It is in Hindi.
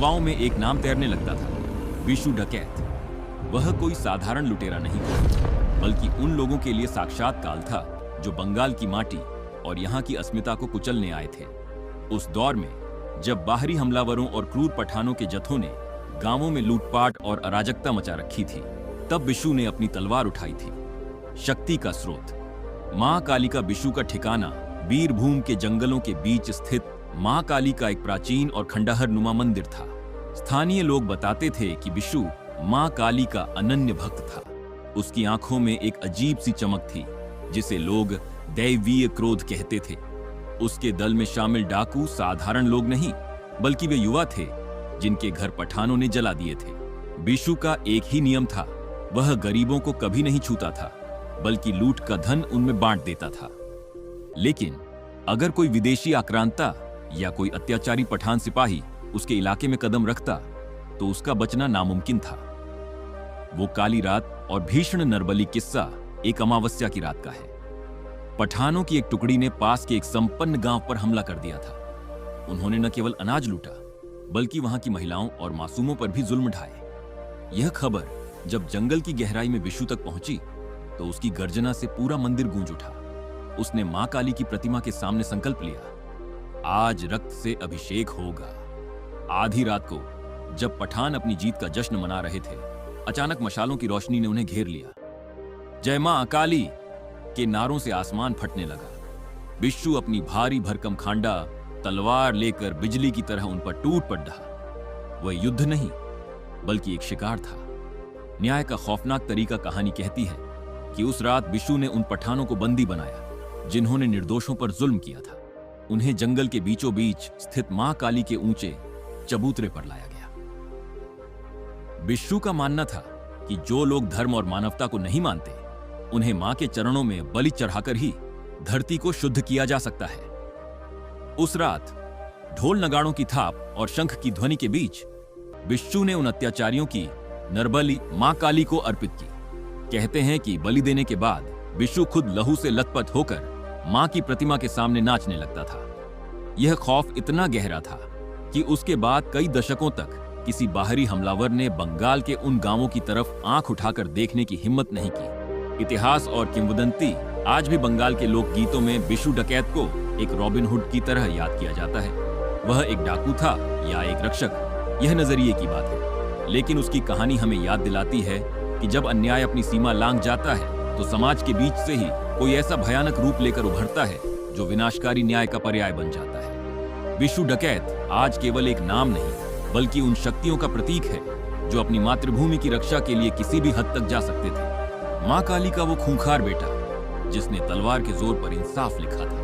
हवाओं में एक नाम तैरने लगता था, बिशु डकैत। वह कोई साधारण लुटेरा नहीं था, बल्कि उन लोगों के लिए साक्षात काल था जो बंगाल की माटी और यहाँ की अस्मिता को कुचलने आए थे। उस दौर में जब बाहरी हमलावरों और क्रूर पठानों के जत्थों ने गांवों में लूटपाट और अराजकता मचा रखी थी, तब बिशु ने अपनी तलवार उठाई थी। शक्ति का स्रोत मां काली का बिशु का ठिकाना बीरभूम के जंगलों के बीच स्थित मां काली का एक प्राचीन और खंडहर नुमा मंदिर था। स्थानीय लोग बताते थे कि बिशु मां काली का अनन्य भक्त था। उसकी आंखों में एक अजीब सी चमक थी जिसे लोग दैवीय क्रोध कहते थे। उसके दल में शामिल डाकू साधारण लोग नहीं, बल्कि वे युवा थे जिनके घर पठानों ने जला दिए थे। बिशु का एक ही नियम था, वह गरीबों को कभी नहीं छूता था, बल्कि लूट का धन उनमें बांट देता था। लेकिन अगर कोई विदेशी आक्रांता या कोई अत्याचारी पठान सिपाही उसके इलाके में कदम रखता तो उसका बचना नामुमकिन था। वो काली रात और भीषण नरबली किस्सा एक अमावस्या की रात का है। पठानों की एक टुकड़ी ने पास के एक संपन्न गांव पर हमला कर दिया था। उन्होंने न केवल अनाज लूटा, बल्कि वहां की महिलाओं और मासूमों पर भी जुल्म ढाए। यह खबर जब जंगल की गहराई में बिशु तक पहुंची तो उसकी गर्जना से पूरा मंदिर गूंज उठा। उसने मां काली की प्रतिमा के सामने संकल्प लिया, आज रक्त से अभिषेक होगा। आधी रात को जब पठान अपनी जीत का जश्न मना रहे थे, अचानक मशालों की रोशनी ने उन्हें घेर लिया। जय मां काली के नारों से आसमान फटने लगा। बिशु अपनी भारी भरकम खांडा तलवार लेकर बिजली की तरह उन पर टूट पड़ रहा। वह युद्ध नहीं, बल्कि एक शिकार था। न्याय का खौफनाक तरीका कहानी कहती है कि उस रात बिशु ने उन पठानों को बंदी बनाया जिन्होंने निर्दोषों पर जुल्म किया था। उन्हें जंगल के बीचों बीच स्थित मां काली के ऊंचे चबूतरे पर लाया गया। बिशु का मानना था कि जो लोग धर्म और मानवता को नहीं मानते, उन्हें मां के चरणों में बलि चढ़ाकर ही धरती को शुद्ध किया जा सकता है। उस रात ढोल नगाड़ों की थाप और शंख की ध्वनि के बीच बिशु ने उन अत्याचारियों की नरबली मां काली को अर्पित की। कहते हैं कि बलि देने के बाद बिशु खुद लहू से लथपथ होकर मां की प्रतिमा के सामने नाचने लगता था। यह खौफ इतना गहरा था कि उसके बाद कई दशकों तक किसी बाहरी हमलावर ने बंगाल के उन गांवों की तरफ आंख उठाकर देखने की हिम्मत नहीं की। इतिहास और किंवदंती आज भी बंगाल के लोक गीतों में बिशु डकैत को एक रॉबिन हुड की तरह याद किया जाता है। वह एक डाकू था या एक रक्षक, यह नजरिए की बात है, लेकिन उसकी कहानी हमें याद दिलाती है कि जब अन्याय अपनी सीमा लांघ जाता है तो समाज के बीच से ही कोई ऐसा भयानक रूप लेकर उभरता है जो विनाशकारी न्याय का पर्याय बन जाता है। बिशु डकैत आज केवल एक नाम नहीं, बल्कि उन शक्तियों का प्रतीक है जो अपनी मातृभूमि की रक्षा के लिए किसी भी हद तक जा सकते थे। मां काली का वो खूंखार बेटा जिसने तलवार के जोर पर इंसाफ लिखा था।